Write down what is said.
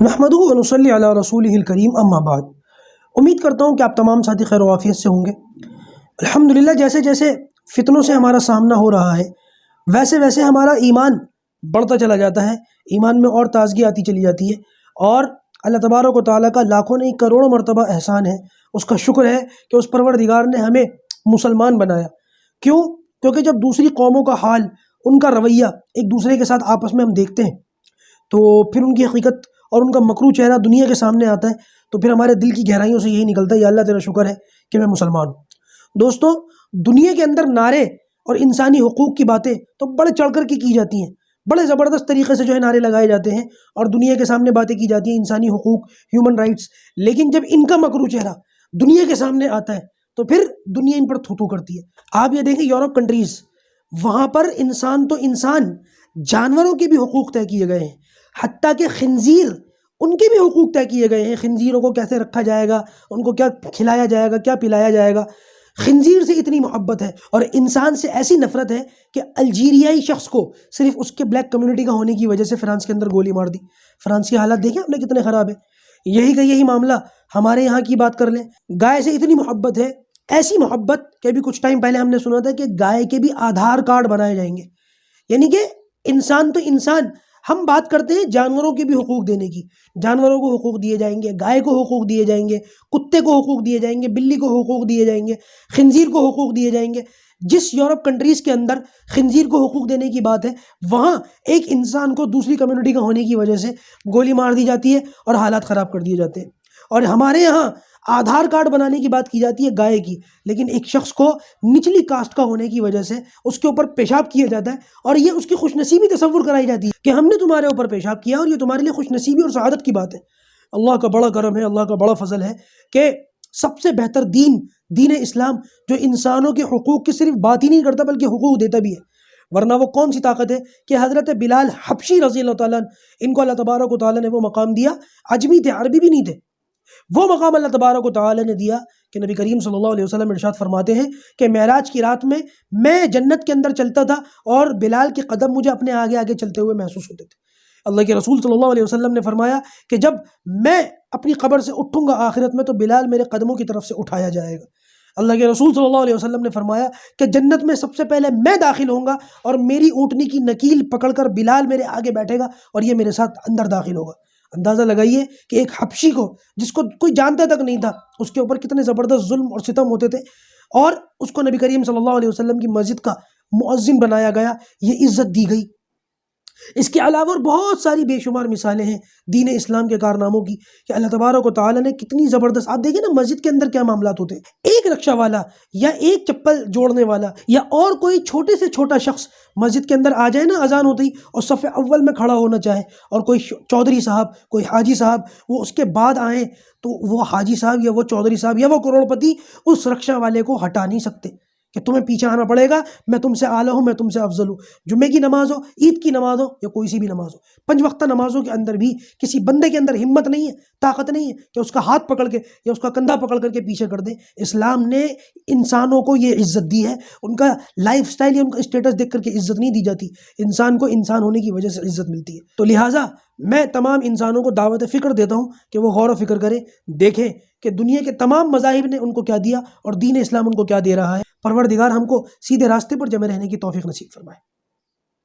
نحمدہ و نصلی علی رسولہ الکریم اما بعد۔ امید کرتا ہوں کہ آپ تمام ساتھی خیر و عافیت سے ہوں گے۔ الحمدللہ جیسے جیسے فتنوں سے ہمارا سامنا ہو رہا ہے ویسے ویسے ہمارا ایمان بڑھتا چلا جاتا ہے، ایمان میں اور تازگی آتی چلی جاتی ہے، اور اللہ تبارک و تعالیٰ کا لاکھوں نہیں کروڑوں مرتبہ احسان ہے، اس کا شکر ہے کہ اس پروردگار نے ہمیں مسلمان بنایا۔ کیوں؟ کیونکہ جب دوسری قوموں کا حال، ان کا رویہ ایک دوسرے کے ساتھ آپس میں ہم دیکھتے ہیں تو پھر ان کی حقیقت اور ان کا مکروہ چہرہ دنیا کے سامنے آتا ہے، تو پھر ہمارے دل کی گہرائیوں سے یہی نکلتا ہے، یا اللہ تیرا شکر ہے کہ میں مسلمان ہوں۔ دوستو، دنیا کے اندر نعرے اور انسانی حقوق کی باتیں تو بڑے چڑھ کر کی جاتی ہیں، بڑے زبردست طریقے سے نعرے لگائے جاتے ہیں اور دنیا کے سامنے باتیں کی جاتی ہیں انسانی حقوق، ہیومن رائٹس، لیکن جب ان کا مکروہ چہرہ دنیا کے سامنے آتا ہے تو پھر دنیا ان پر تھو کرتی ہے۔ آپ یہ دیکھیں یورپ کنٹریز، وہاں پر انسان تو انسان، جانوروں کے بھی حقوق طے کیے گئے ہیں، حتیٰ کہ خنزیر، ان کے بھی حقوق طے کیے گئے ہیں، خنزیروں کو کیسے رکھا جائے گا، ان کو کیا کھلایا جائے گا، کیا پلایا جائے گا۔ خنزیر سے اتنی محبت ہے اور انسان سے ایسی نفرت ہے کہ الجیریائی شخص کو صرف اس کے بلیک کمیونٹی کا ہونے کی وجہ سے فرانس کے اندر گولی مار دی۔ فرانس کی حالات دیکھیں آپ نے کتنے خراب ہے۔ یہی معاملہ ہمارے یہاں کی بات کر لیں، گائے سے اتنی محبت ہے، ایسی محبت کہ ابھی کچھ ٹائم پہلے ہم نے سنا تھا کہ گائے کے بھی آدھار کارڈ بنائے جائیں گے، یعنی کہ انسان تو انسان، ہم بات کرتے ہیں جانوروں کے بھی حقوق دینے کی، جانوروں کو حقوق دیے جائیں گے، گائے کو حقوق دیے جائیں گے، کتے کو حقوق دیے جائیں گے، بلی کو حقوق دیے جائیں گے، خنزیر کو حقوق دیے جائیں گے۔ جس یورپ کنٹریز کے اندر خنزیر کو حقوق دینے کی بات ہے، وہاں ایک انسان کو دوسری کمیونٹی کا ہونے کی وجہ سے گولی مار دی جاتی ہے اور حالات خراب کر دیے جاتے ہیں۔ اور ہمارے یہاں آدھار کارڈ بنانے کی بات کی جاتی ہے گائے کی، لیکن ایک شخص کو نچلی کاسٹ کا ہونے کی وجہ سے اس کے اوپر پیشاب کیا جاتا ہے اور یہ اس کی خوش نصیبی تصور کرائی جاتی ہے کہ ہم نے تمہارے اوپر پیشاب کیا اور یہ تمہارے لیے خوش نصیبی اور سعادت کی بات ہے۔ اللہ کا بڑا کرم ہے، اللہ کا بڑا فضل ہے کہ سب سے بہتر دین اسلام جو انسانوں کے حقوق کی صرف بات ہی نہیں کرتا بلکہ حقوق دیتا بھی ہے، ورنہ وہ کون سی طاقت ہے کہ حضرت بلال حبشی رضی اللہ تعالیٰ ان کو اللہ تبارک و تعالیٰ نے وہ مقام دیا، عجمی تھے، عربی بھی نہیں تھے، وہ مقام اللہ تبارک و تعالیٰ نے دیا کہ نبی کریم صلی اللہ علیہ وسلم ارشاد فرماتے ہیں کہ معراج کی رات میں جنت کے اندر چلتا تھا اور بلال کے قدم مجھے اپنے آگے آگے چلتے ہوئے محسوس ہوتے تھے۔ اللہ کے رسول صلی اللہ علیہ وسلم نے فرمایا کہ جب میں اپنی قبر سے اٹھوں گا آخرت میں تو بلال میرے قدموں کی طرف سے اٹھایا جائے گا۔ اللہ کے رسول صلی اللہ علیہ وسلم نے فرمایا کہ جنت میں سب سے پہلے میں داخل ہوں گا اور میری اونٹنی کی نکیل پکڑ کر بلال میرے آگے بیٹھے گا اور یہ میرے ساتھ اندر داخل ہوگا۔ اندازہ لگائیے کہ ایک حبشی کو، جس کو کوئی جانتا تک نہیں تھا، اس کے اوپر کتنے زبردست ظلم اور ستم ہوتے تھے، اور اس کو نبی کریم صلی اللہ علیہ وسلم کی مسجد کا مؤذن بنایا گیا، یہ عزت دی گئی۔ اس کے علاوہ اور بہت ساری بے شمار مثالیں ہیں دین اسلام کے کارناموں کی کہ اللہ تبارک و تعالیٰ نے کتنی زبردست، آپ دیکھیں نا مسجد کے اندر کیا معاملات ہوتے ہیں۔ ایک رکشہ والا یا ایک چپل جوڑنے والا یا اور کوئی چھوٹے سے چھوٹا شخص مسجد کے اندر آ جائے نا اذان ہوتی اور صف اول میں کھڑا ہونا چاہے، اور کوئی چودھری صاحب، کوئی حاجی صاحب وہ اس کے بعد آئیں، تو وہ حاجی صاحب یا وہ چودھری صاحب یا وہ کروڑ پتی اس رکشہ والے کو ہٹا نہیں سکتے کہ تمہیں پیچھے آنا پڑے گا، میں تم سے اعلیٰ ہوں، میں تم سے افضل ہوں۔ جمعے کی نماز ہو، عید کی نماز ہو یا کوئی سی بھی نماز ہو، 5 وقتہ نمازوں کے اندر بھی کسی بندے کے اندر ہمت نہیں ہے، طاقت نہیں ہے کہ اس کا ہاتھ پکڑ کے یا اس کا کندھا پکڑ کر کے پیچھے کر دے۔ اسلام نے انسانوں کو یہ عزت دی ہے، ان کا لائف سٹائل یا ان کا اسٹیٹس دیکھ کر کے عزت نہیں دی جاتی، انسان کو انسان ہونے کی وجہ سے عزت ملتی ہے۔ تو لہٰذا میں تمام انسانوں کو دعوت فکر دیتا ہوں کہ وہ غور و فکر کریں، دیکھیں کہ دنیا کے تمام مذاہب نے ان کو کیا دیا اور دین اسلام ان کو کیا دے رہا ہے۔ پروردگار ہم کو سیدھے راستے پر جمے رہنے کی توفیق نصیب فرمائے۔